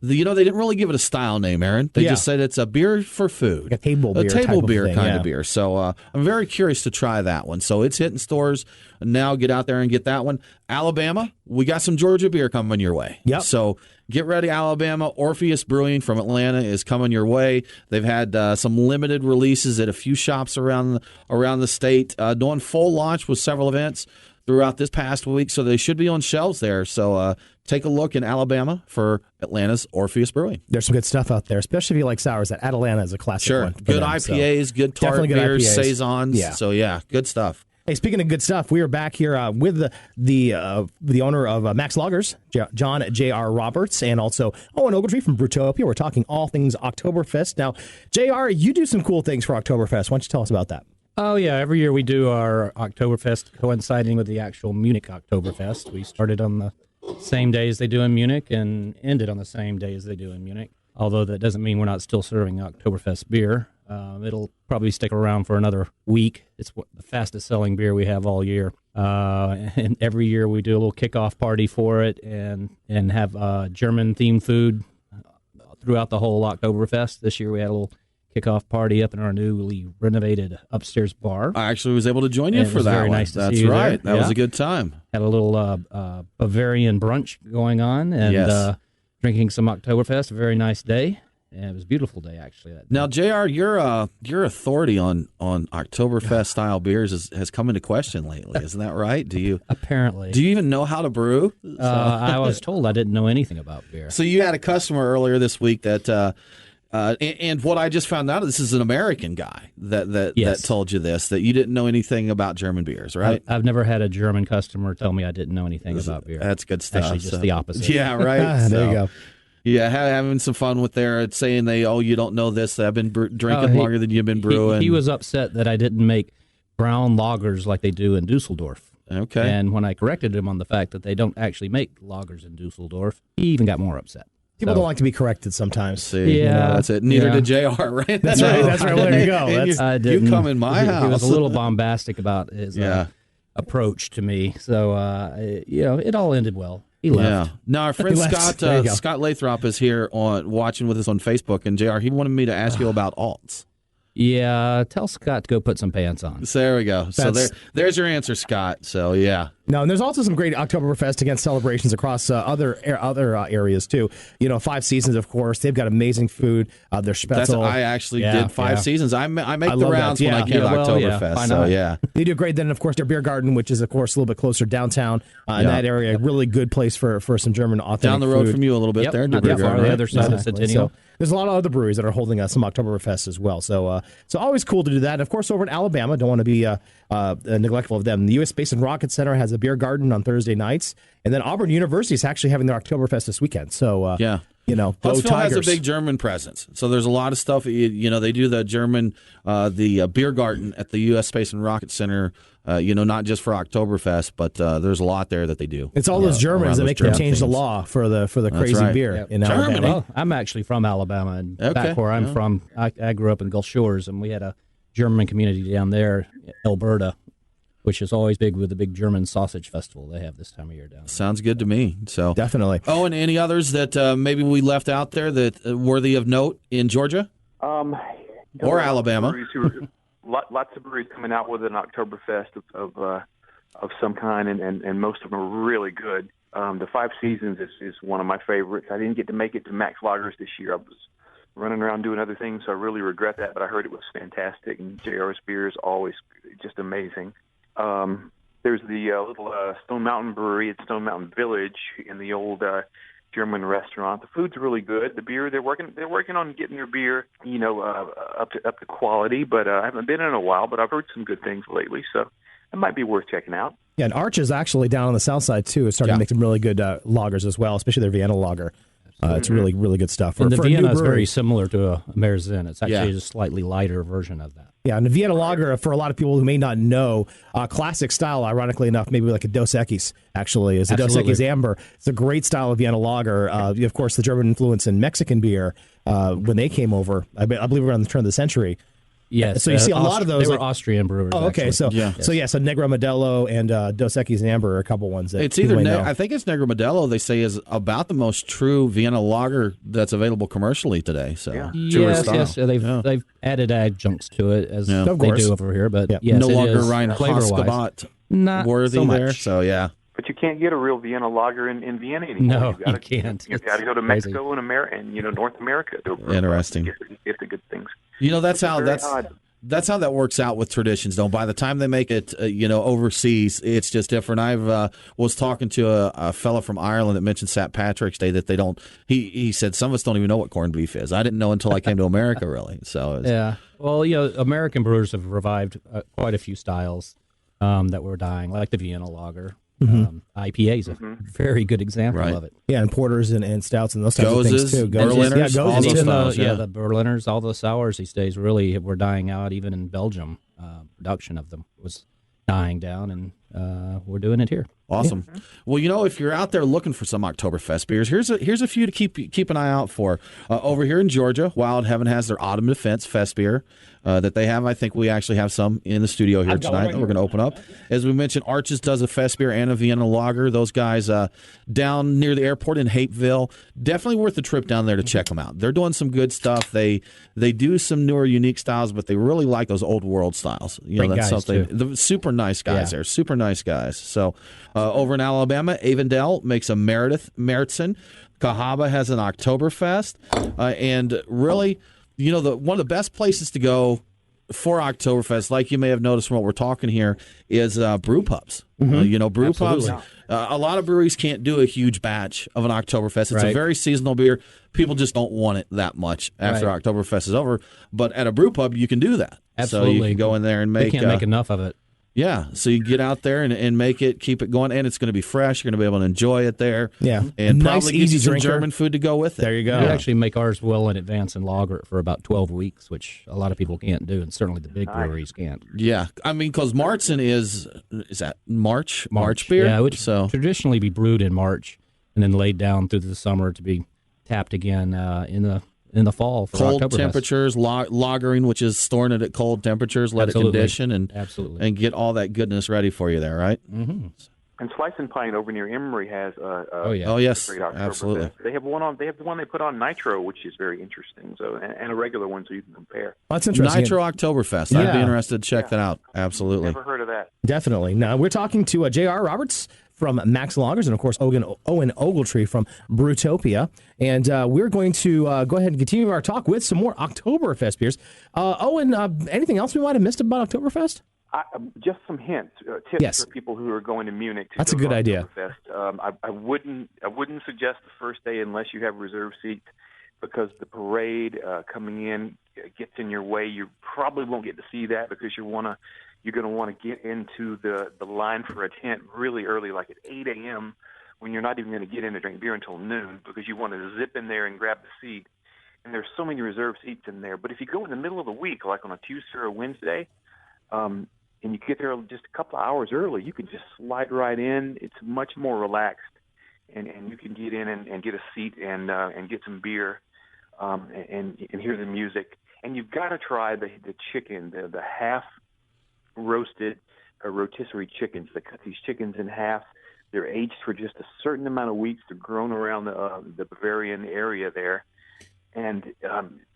they didn't really give it a style name, Aaron. They just said it's a beer for food. Like a table beer. A table beer thing, kind of beer. So I'm very curious to try that one. So it's hitting stores now. Get out there and get that one. Alabama, we got some Georgia beer coming your way. Yep. So get ready, Alabama. Orpheus Brewing from Atlanta is coming your way. They've had some limited releases at a few shops around the state, doing full launch with several events throughout this past week, so they should be on shelves there. So take a look in Alabama for Atlanta's Orpheus Brewing. There's some good stuff out there, especially if you like sours. That Atlanta is a classic one. Good IPAs, good tart beers, saisons. Yeah. So, good stuff. Hey, speaking of good stuff, we are back here with the owner of Max Lagers, John J.R. Roberts, and also Owen Ogletree from Brewtopia. We're talking all things Oktoberfest. Now, J.R., you do some cool things for Oktoberfest. Why don't you tell us about that? Oh, yeah. Every year we do our Oktoberfest coinciding with the actual Munich Oktoberfest. We started on the same day as they do in Munich and ended on the same day as they do in Munich, although that doesn't mean we're not still serving Oktoberfest beer. It'll probably stick around for another week. It's the fastest selling beer we have all year. And every year we do a little kickoff party for it and have German-themed food throughout the whole Oktoberfest. This year we had a little kickoff party up in our newly renovated upstairs bar. I actually was able to join you for that very one. Nice to That's see you right. there. That was a good time. Had a little Bavarian brunch going on and drinking some Oktoberfest. A very nice day. And it was a beautiful day, actually. That day. Now, JR, your authority on Oktoberfest style beers has come into question lately. Isn't that right? Do you apparently? Do you even know how to brew? I was told I didn't know anything about beer. So you had a customer earlier this week that. And what I just found out, this is an American guy that told you this, that you didn't know anything about German beers, right? I've never had a German customer tell me I didn't know anything about beer. That's good stuff. Actually, just the opposite. Yeah, right. There you go. Yeah, having some fun with there, saying you don't know this. I've been drinking longer than you've been brewing. He was upset that I didn't make brown lagers like they do in Dusseldorf. Okay. And when I corrected him on the fact that they don't actually make lagers in Dusseldorf, he even got more upset. People don't like to be corrected sometimes. See, that's it. Neither did JR, right? That's right. That's right. Well, there you go. You come in my house. He was a little bombastic about his approach to me. So, it all ended well. He left. Yeah. Now, our friend Scott Lathrop is here watching with us on Facebook, and JR, he wanted me to ask you about alts. Yeah, tell Scott to go put some pants on. So there we go. So there's your answer, Scott. So, yeah. No, and there's also some great Oktoberfest against celebrations across other areas too. Five Seasons, of course, they've got amazing food. Their Spätzle. I actually did Five Seasons. I make the rounds when I came to Oktoberfest. So they do great. Then, of course, their beer garden, which is of course a little bit closer downtown in that area. A really good place for some German authentic down the road food. from you a little bit there. Not that far. The other side of Centennial. There's a lot of other breweries that are holding some Oktoberfest as well. So always cool to do that. And of course, over in Alabama, don't want to be neglectful of them. The U.S. Space and Rocket Center has a beer garden on Thursday nights, and then Auburn University is actually having their Oktoberfest this weekend. So go Tigers. has a big German presence, so there's a lot of stuff. They do the German the beer garden at the U.S. Space and Rocket Center. Not just for Oktoberfest, but there's a lot there that they do. It's all those Germans that make them change the law for the crazy beer in Alabama. Well, I'm actually from Alabama, and back where I'm from, I grew up in Gulf Shores, and we had a German community down there, Alberta, which is always big with the big German sausage festival they have this time of year down there. Sounds good to me. So definitely. Oh, and any others that maybe we left out there that worthy of note in Georgia or Alabama? Lots of breweries coming out with an Oktoberfest of some kind, and most of them are really good. The Five Seasons is one of my favorites. I didn't get to make it to Max Lagers this year. I was running around doing other things, so I really regret that, but I heard it was fantastic, and JR's beer is always just amazing. There's the little Stone Mountain Brewery at Stone Mountain Village in the old German restaurant. The food's really good. The beer, they're working on getting their beer, up to quality, but I haven't been in a while, but I've heard some good things lately, so it might be worth checking out. Yeah, and Arch is actually down on the south side too. It's starting to make some really good lagers as well, especially their Vienna Lager. It's really, really good stuff. And the Vienna is very similar to a Martzens. It's actually a slightly lighter version of that. Yeah, and the Vienna Lager, for a lot of people who may not know, classic style, ironically enough, maybe like a Dos Equis, actually, is a Dos Equis Amber. It's a great style of Vienna Lager. Of course, the German influence in Mexican beer when they came over, I believe around the turn of the century. Yes. So you see a lot of those. They were Austrian brewers. Oh, okay. Actually. So Negro Modelo and Dos Equis Amber are a couple ones that it's either. know. I think it's Negro Modelo. They say is about the most true Vienna Lager that's available commercially today. So yes, they've added adjuncts to it as they do over here, but yes, no longer Ryan Haskabot not worthy so there. So yeah. But you can't get a real Vienna Lager in Vienna anymore. No, you can't. You got to go to Mexico and North America to brew. Interesting. Get the good things. That's how that works out with traditions. Though by the time they make it, overseas, it's just different. I was talking to a fella from Ireland that mentioned St. Patrick's Day that they don't. He said some of us don't even know what corned beef is. I didn't know until I came to America, really. So yeah. Well, American brewers have revived quite a few styles that were dying, like the Vienna Lager. IPA is a very good example of it. Yeah, and porters and stouts and those types of things too. Berliners, the Berliners, all those sours these days really were dying out. Even in Belgium, production of them was dying down, and we're doing it here. Awesome. Yeah. Well, if you're out there looking for some Oktoberfest beers, here's a few to keep an eye out for. Over here in Georgia, Wild Heaven has their Autumn Defense Festbier that they have. I think we actually have some in the studio here tonight that we're going to open up. As we mentioned, Arches does a Festbier and a Vienna Lager. Those guys down near the airport in Hapeville, definitely worth the trip down there to check them out. They're doing some good stuff. They do some newer, unique styles, but they really like those old world styles. That's something. The super nice guys there, super nice guys. So. Over in Alabama, Avondale makes a Martzen. Cahaba has an Oktoberfest. And really, one of the best places to go for Oktoberfest, like you may have noticed from what we're talking here, is brew pubs. Brew pubs. A lot of breweries can't do a huge batch of an Oktoberfest. It's a very seasonal beer. People just don't want it that much after Oktoberfest is over. But at a brew pub, you can do that. Absolutely. So you can go in there and make... They can't make enough of it. Yeah, so you get out there and make it, keep it going, and it's going to be fresh. You're going to be able to enjoy it there. Yeah, and nice, probably get you some drinker. German food to go with it. There you go. We actually make ours well in advance and lager it for about 12 weeks, which a lot of people can't do, and certainly the big breweries can't. Yeah, I mean, because Martzen is that March beer? Yeah, it would traditionally be brewed in March and then laid down through the summer to be tapped again in the fall for cold Oktoberfest. temperatures, lagering, which is storing it at cold temperatures, let it condition, and get all that goodness ready for you there, right? Mm-hmm. And Slice and Pine over near Emory has oh yes, great Oktoberfest. Absolutely. They have the one they put on Nitro, which is very interesting. So and a regular one, so you can compare. Well, that's interesting. Nitro Oktoberfest. I'd be interested to check that out. Absolutely. Never heard of that. Definitely. Now we're talking to J.R. Roberts from Max Lagers, and of course Owen Ogletree from Brewtopia. And we're going to go ahead and continue our talk with some more Oktoberfest beers. Owen, anything else we might have missed about Oktoberfest? Just some hints, tips for people who are going to Munich. That's a good idea. I wouldn't suggest the first day unless you have reserved seats, because the parade coming in gets in your way. You probably won't get to see that because you're going to want to get into the line for a tent really early, like at 8 a.m., when you're not even going to get in to drink beer until noon, because you want to zip in there and grab the seat. And there's so many reserved seats in there. But if you go in the middle of the week, like on a Tuesday or a Wednesday, and you get there just a couple of hours early, you can just slide right in. It's much more relaxed, and you can get in and get a seat and get some beer and hear the music. And you've got to try the chicken, the half roasted rotisserie chickens. They cut these chickens in half. They're aged for just a certain amount of weeks. They're grown around the Bavarian area there, and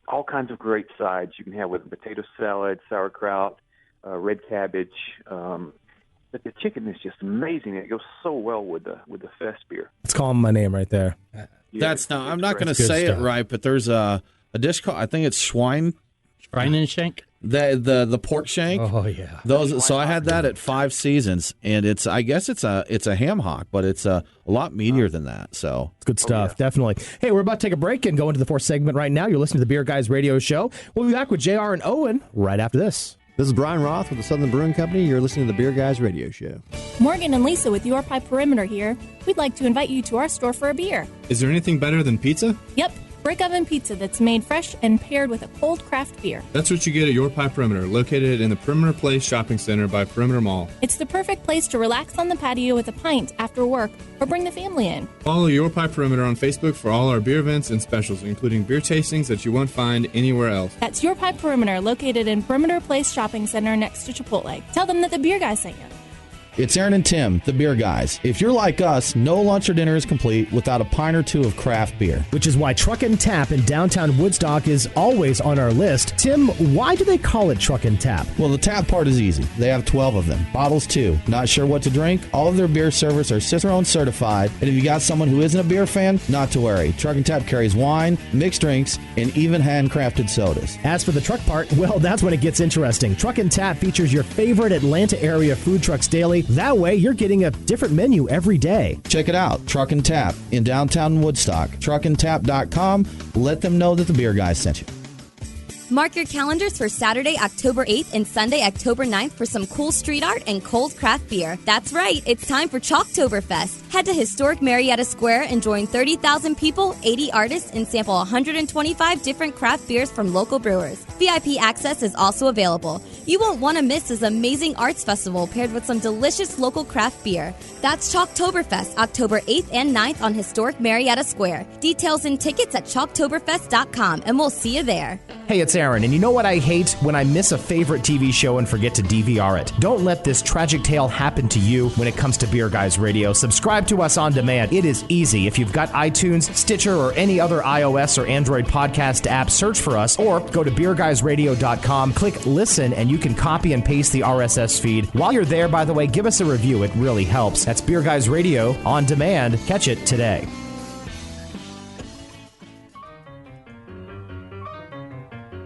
all kinds of great sides you can have with potato salad, sauerkraut, red cabbage. But the chicken is just amazing. It goes so well with the Festbier. Let's call him my name right there. I'm not going to say it right, but there's a dish called, I think it's Schweinenshank. The pork shank. Oh yeah. So I had that at 5 Seasons, and I guess it's a ham hock, but it's a lot meatier than that. So it's good stuff, definitely. Hey, we're about to take a break and go into the fourth segment right now. You're listening to the Beer Guys Radio Show. We'll be back with JR and Owen right after this. This is Brian Roth with the Southern Brewing Company. You're listening to the Beer Guys Radio Show. Morgan and Lisa with Your Pie Perimeter here. We'd like to invite you to our store for a beer. Is there anything better than pizza? Yep. brick oven pizza that's made fresh and paired with a cold craft beer. That's what you get at Your Pie Perimeter, located in the Perimeter Place Shopping Center by Perimeter Mall. It's the perfect place to relax on the patio with a pint after work or bring the family in. Follow Your Pie Perimeter on Facebook for all our beer events and specials, including beer tastings that you won't find anywhere else. That's Your Pie Perimeter, located in Perimeter Place Shopping Center next to Chipotle. Tell them that the beer guy sent you. It's Aaron and Tim, the beer guys. If you're like us, no lunch or dinner is complete without a pint or two of craft beer. Which is why Truck and Tap in downtown Woodstock is always on our list. Tim, why do they call it Truck and Tap? Well, the tap part is easy. They have 12 of them. Bottles, too. Not sure what to drink? All of their beer servers are Cicerone certified. And if you got someone who isn't a beer fan, not to worry. Truck and Tap carries wine, mixed drinks, and even handcrafted sodas. As for the truck part, well, that's when it gets interesting. Truck and Tap features your favorite Atlanta area food trucks daily. That way, you're getting a different menu every day. Check it out. Truck and Tap in downtown Woodstock. Truckandtap.com. Let them know that the beer guys sent you. Mark your calendars for Saturday, October 8th and Sunday, October 9th for some cool street art and cold craft beer. That's right, it's time for Octoberfest. Head to historic Marietta Square and join 30,000 people, 80 artists, and sample 125 different craft beers from local brewers. VIP access is also available. You won't want to miss this amazing arts festival paired with some delicious local craft beer. That's Octoberfest, October 8th and 9th on historic Marietta Square. Details and tickets at Octoberfest.com, and we'll see you there. Hey, it's Aaron, and you know what I hate? When I miss a favorite TV show and forget to DVR it. Don't let this tragic tale happen to you when it comes to Beer Guys Radio. Subscribe to us on demand. It is easy. If you've got iTunes, Stitcher, or any other iOS or Android podcast app, search for us, or go to beerguysradio.com, click listen, and you can copy and paste the RSS feed. While you're there, by the way, give us a review. It really helps. That's Beer Guys Radio on demand. Catch it today.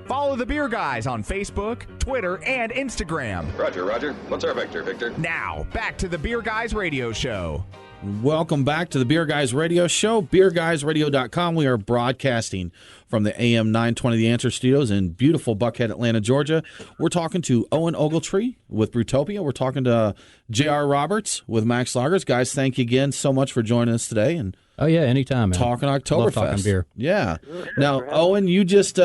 Follow the Beer Guys on Facebook, Twitter, and Instagram. Roger. What's our vector, Victor? Now, back to the Beer Guys Radio Show. Welcome back to the Beer Guys Radio Show, beerguysradio.com. We are broadcasting from the AM 920 The Answer Studios in beautiful Buckhead, Atlanta, Georgia. We're talking to Owen Ogletree with Brewtopia. We're talking to J.R. Roberts with Max Lagers. Guys, thank you again so much for joining us today. And oh, yeah, anytime, man. Talking Oktoberfest. Love talking beer. Yeah. Now, Owen, you just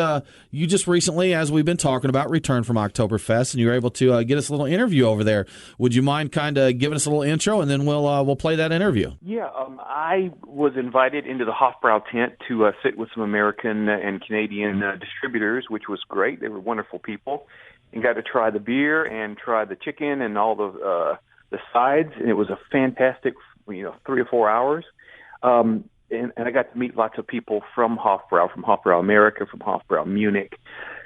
recently, as we've been talking about, returned from Oktoberfest, and you were able to get us a little interview over there. Would you mind kind of giving us a little intro, and then we'll play that interview? Yeah, I was invited into the Hofbrau tent to sit with some American and Canadian distributors, which was great. They were wonderful people, and got to try the beer and try the chicken and all the sides, and it was a fantastic, 3 or 4 hours. And I got to meet lots of people from Hofbrau America, from Hofbrau Munich.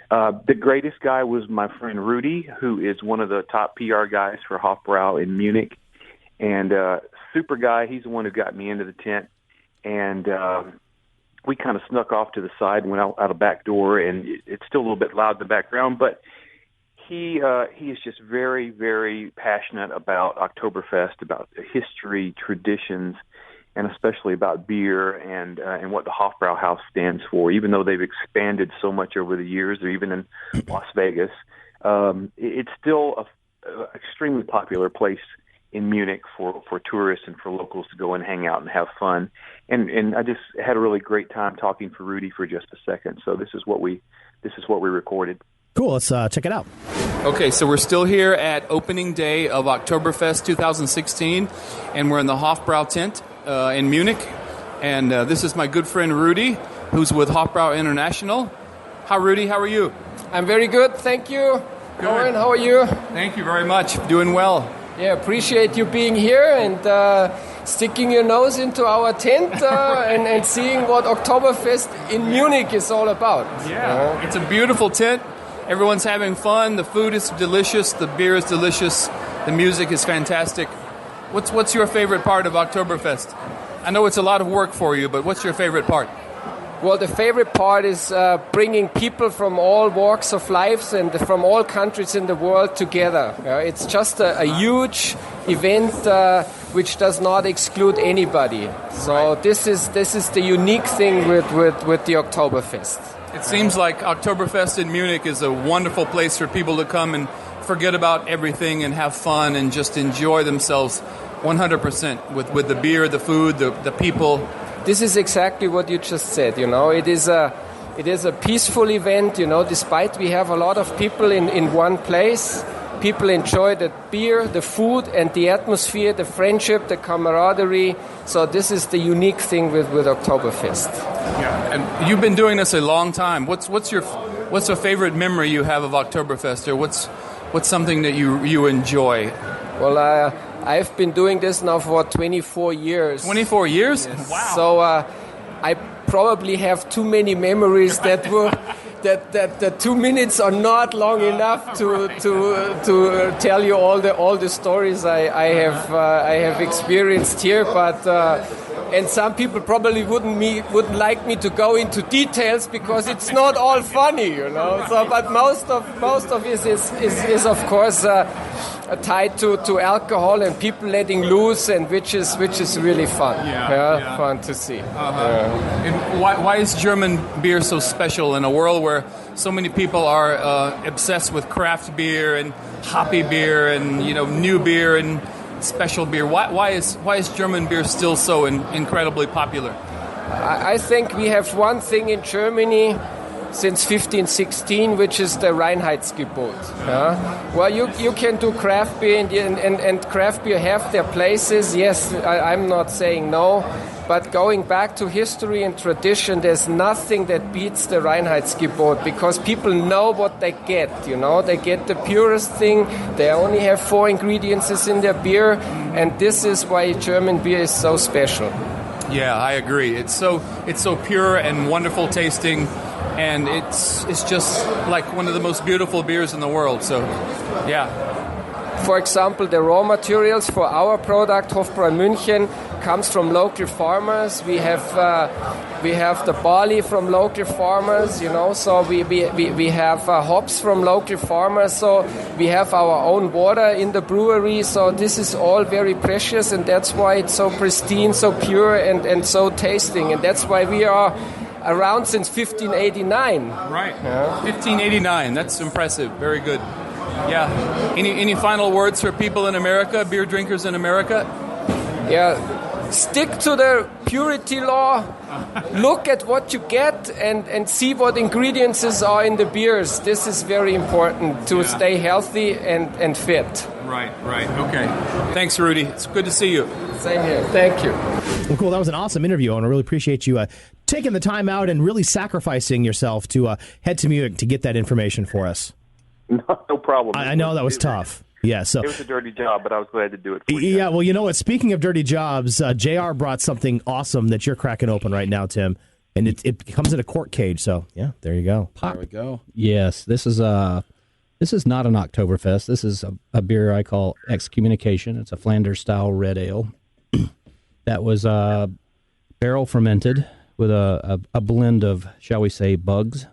The greatest guy was my friend Rudy, who is one of the top PR guys for Hofbrau in Munich. And super guy, he's the one who got me into the tent. And we kind of snuck off to the side and went out a back door, and it's still a little bit loud in the background, but he is just very, very passionate about Oktoberfest, about history, traditions, and especially about beer and what the Hofbrau House stands for. Even though they've expanded so much over the years, or even in Las Vegas, it's still an extremely popular place in Munich for tourists and for locals to go and hang out and have fun. And I just had a really great time talking to Rudy for just a second. So this is what we recorded. Cool. Let's check it out. Okay, so we're still here at opening day of Oktoberfest 2016, and we're in the Hofbrau tent in Munich. And this is my good friend Rudy, who's with Hofbrau International. Hi, Rudy. How are you? I'm very good, thank you. Good. Owen, how are you? Thank you very much. Doing well. Yeah, appreciate you being here and sticking your nose into our tent and seeing what Oktoberfest in Munich is all about. Yeah, it's a beautiful tent. Everyone's having fun. The food is delicious. The beer is delicious. The music is fantastic. What's your favorite part of Oktoberfest? I know it's a lot of work for you, but what's your favorite part? Well, the favorite part is bringing people from all walks of life and from all countries in the world together. It's just a huge event which does not exclude anybody. So this is the unique thing with the Oktoberfest. It seems like Oktoberfest in Munich is a wonderful place for people to come and forget about everything and have fun and just enjoy themselves 100% with the beer, the food, the people. this is exactly what you just said. It is a peaceful event. Despite we have a lot of people in one place. People enjoy the beer, the food, and the atmosphere, the friendship, the camaraderie. So this is the unique thing with Oktoberfest. Yeah, and you've been doing this a long time. What's a favorite memory you have of Oktoberfest, or what's something that you enjoy? Well, I've been doing this now for 24 years. 24 years? Yes. Wow. So I probably have too many memories that were. That the 2 minutes are not long enough to tell you all the stories I have experienced here, but and some people probably wouldn't like me to go into details because it's not all funny, So, but most of it is of course tied to alcohol and people letting loose, and which is really fun. Fun to see. And why is German beer so special in a world where so many people are obsessed with craft beer and hoppy beer and new beer and special beer? Why is German beer still so incredibly popular? I think we have one thing in Germany since 1516, which is the Reinheitsgebot. Well, you can do craft beer, and craft beer have their places. Yes, I'm not saying no, but going back to history and tradition, there's nothing that beats the Reinheitsgebot, because people know what they get. They get the purest thing. They only have 4 ingredients in their beer, and this is why German beer is so special. Yeah, I agree. It's so pure and wonderful tasting. And it's just like one of the most beautiful beers in the world. So, yeah. For example, the raw materials for our product, Hofbräu München, comes from local farmers. We have the barley from local farmers, So we have hops from local farmers. So we have our own water in the brewery. So this is all very precious, and that's why it's so pristine, so pure, and so tasting. And that's why we are around since 1589. Right. 1589. That's impressive. Very good. Yeah. Any final words for people in America, beer drinkers in America? Yeah. Stick to the purity law. Look at what you get and see what ingredients are in the beers. This is very important to stay healthy and fit. Right. Okay. Thanks, Rudy. It's good to see you. Same here. Thank you. Well, cool. That was an awesome interview, and I really appreciate you taking the time out and really sacrificing yourself to head to Munich to get that information for us. No problem. I know that was tough. Yeah, so it was a dirty job, but I was glad to do it for you. Yeah, well, you know what? Speaking of dirty jobs, JR brought something awesome that you're cracking open right now, Tim, and it comes in a cork cage. So yeah, there you go. There we go. Yes, this is not an Oktoberfest. This is a beer I call Excommunication. It's a Flanders style red ale that was barrel fermented with a blend of, shall we say, bugs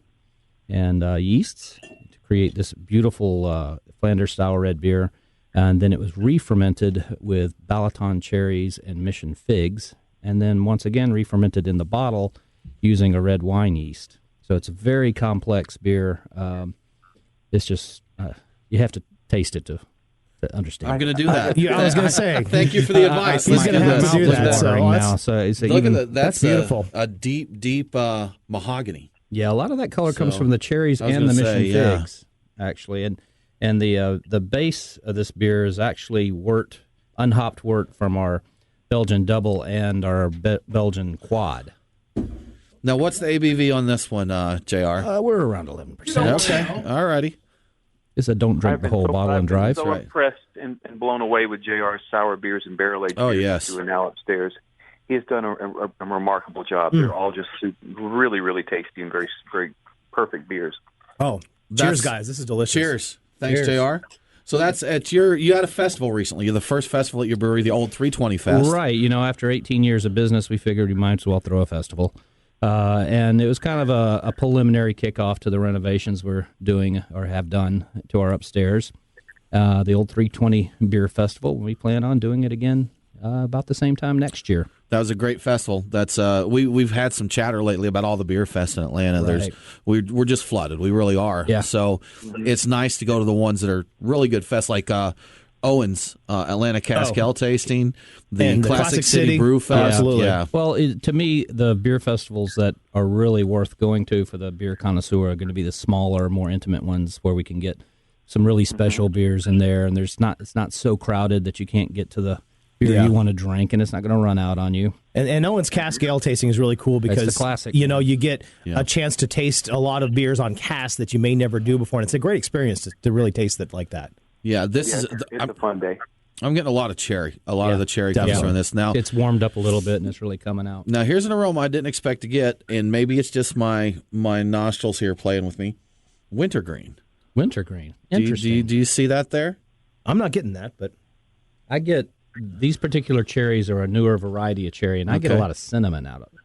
and yeasts to create this beautiful Flanders style red beer, and then it was re-fermented with Balaton cherries and Mission figs, and then once again re-fermented in the bottle using a red wine yeast. So it's a very complex beer. It's just you have to taste it to understand. I'm going to do that. I was going to say. Thank you for the advice. He's going to have to do that. That's beautiful. A deep mahogany. Yeah, a lot of that color comes from the cherries and the Mission figs, actually, and the base of this beer is actually unhopped wort from our Belgian double and our Belgian quad. Now, what's the ABV on this one, JR? We're around 11%. Okay, all righty. It's a don't drink the whole bottle and drive. I'm so impressed and blown away with JR's sour beers and barrel-aged beers that are now upstairs. He has done a remarkable job. They're all just really, really tasty and very, very perfect beers. Oh, cheers, guys. This is delicious. Cheers. Thanks, JR. So you had a festival recently. You're the first festival at your brewery, the old 320 Fest. Right. After 18 years of business, we figured we might as well throw a festival. And it was kind of a preliminary kickoff to the renovations we're doing or have done to our upstairs. The old 320 Beer Festival. We plan on doing it again about the same time next year. That was a great festival. That's we've had some chatter lately about all the beer fests in Atlanta. Right. We're just flooded. We really are. Yeah. So it's nice to go to the ones that are really good fests, like Owen's Atlanta Cask Ale tasting, And the Classic City Brew Fest. Absolutely. Yeah. Well, to me, the beer festivals that are really worth going to for the beer connoisseur are going to be the smaller, more intimate ones where we can get some really special beers in there, and it's not so crowded that you can't get to the beer you want to drink, and it's not going to run out on you. And Owen's Cask Ale tasting is really cool because the classic. You get a chance to taste a lot of beers on cask that you may never do before, and it's a great experience to really taste it like that. Yeah, It's a fun day. I'm getting a lot of cherry. A lot of the cherry comes definitely. from this now. It's warmed up a little bit, and it's really coming out. Now, here's an aroma I didn't expect to get, and maybe it's just my nostrils here playing with me. Wintergreen. Wintergreen. Interesting. Do you see that there? I'm not getting that, but I get these particular cherries are a newer variety of cherry, and I get a lot of cinnamon out of it.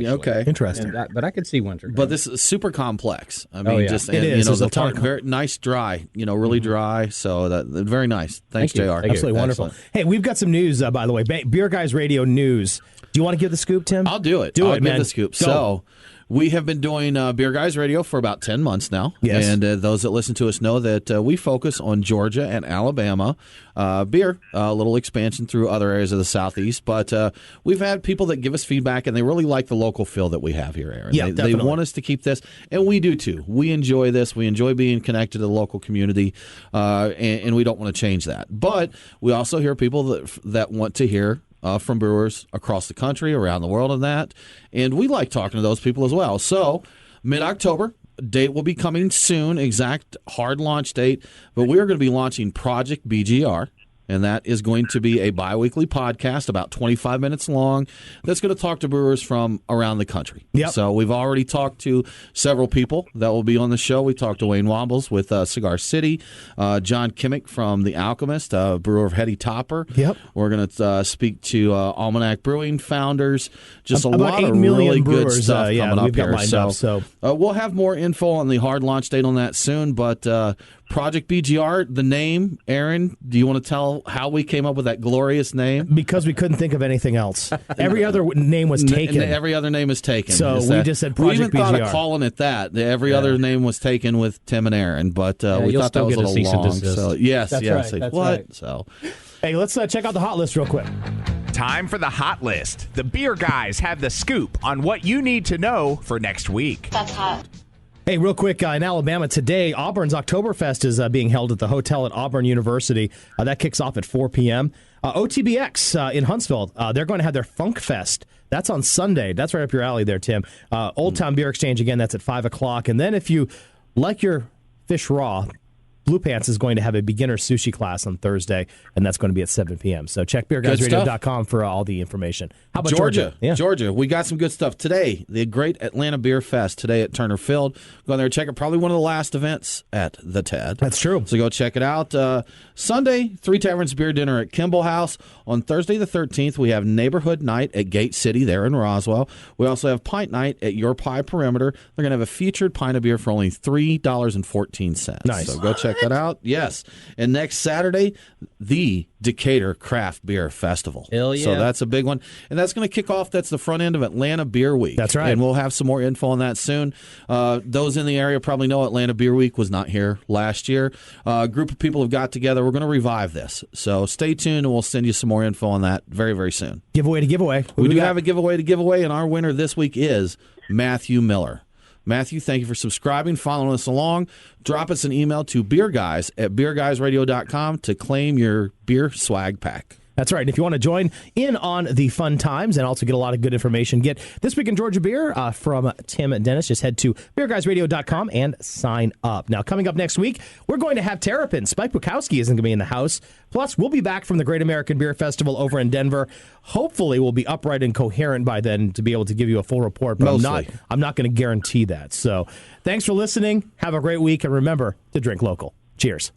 Okay, interesting. But I could see wintergreen. But this is super complex. I mean, it is. The tart, very nice, dry. Really dry. So that very nice. Thanks, Thank you. JR. Absolutely wonderful. Hey, we've got some news, by the way. Beer Guys Radio news. Do you want to give the scoop, Tim? I'll do it. I'll give man. the scoop. Go. So we have been doing Beer Guys Radio for about 10 months now. Yes. And those that listen to us know that we focus on Georgia and Alabama beer, a little expansion through other areas of the Southeast. But we've had people that give us feedback, and they really like the local feel that we have here, Aaron. Yeah, they want us to keep this, and we do too. We enjoy this. We enjoy being connected to the local community, and we don't want to change that. But we also hear people that want to hear from brewers across the country, around the world, and we like talking to those people as well. So, mid-October, date will be coming soon, exact hard launch date, but we are going to be launching Project BGR, and that is going to be a bi-weekly podcast, about 25 minutes long, that's going to talk to brewers from around the country. Yep. So we've already talked to several people that will be on the show. We talked to Wayne Wombles with Cigar City, John Kimmick from The Alchemist, brewer of Heady Topper. Yep. We're going to speak to Almanac Brewing founders. Just About lot 8 of million really brewers, good stuff coming up we've got here. lined up, so. We'll have more info on the hard launch date on that soon, but Project BGR, the name, Aaron, do you want to tell how we came up with that glorious name? Because we couldn't think of anything else. Every other name was taken. Every other name is taken. So we just said Project We even thought BGR. of calling it that. Every other name was taken with Tim and Aaron, but we thought that was a little long. So yes, That's yes. right, that's what? right. So, hey, let's check out the hot list real quick. Time for the hot list. The Beer Guys have the scoop on what you need to know for next week. That's hot. Hey, real quick, in Alabama today, Auburn's Oktoberfest is being held at the hotel at Auburn University. That kicks off at 4 p.m. OTBX in Huntsville, they're going to have their Funk Fest. That's on Sunday. That's right up your alley there, Tim. Old Town Beer Exchange, again, that's at 5 o'clock. And then if you like your fish raw, Blue Pants is going to have a beginner sushi class on Thursday, and that's going to be at 7 p.m. So check beerguysradio.com for all the information. How about Georgia? Yeah. Georgia, we got some good stuff. Today, the Great Atlanta Beer Fest, today at Turner Field. Go in there and check it. Probably one of the last events at the TED. That's true. So go check it out. Sunday, Three Taverns Beer Dinner at Kimball House. On Thursday the 13th, we have Neighborhood Night at Gate City there in Roswell. We also have Pint Night at Your Pie Perimeter. They're going to have a featured pint of beer for only $3.14. Nice. So go check that out. Yes. And next Saturday, the Decatur Craft Beer Festival. Hell yeah. So that's a big one. And that's going to kick off, that's the front end of Atlanta Beer Week. That's right. And we'll have some more info on that soon. Those in the area probably know Atlanta Beer Week was not here last year. A group of people have got together. We're going to revive this. So stay tuned, and we'll send you some more info on that very, very soon. Giveaway to giveaway. We do have a giveaway to give away, and our winner this week is Matthew Miller. Matthew, thank you for subscribing, following us along. Drop us an email to beerguys@beerguysradio.com to claim your beer swag pack. That's right. And if you want to join in on the fun times and also get a lot of good information, get This Week in Georgia Beer from Tim Dennis. Just head to beerguysradio.com and sign up. Now, coming up next week, we're going to have Terrapin. Spike Bukowski isn't going to be in the house. Plus, we'll be back from the Great American Beer Festival over in Denver. Hopefully, we'll be upright and coherent by then to be able to give you a full report. But I'm not going to guarantee that. So, thanks for listening. Have a great week. And remember to drink local. Cheers.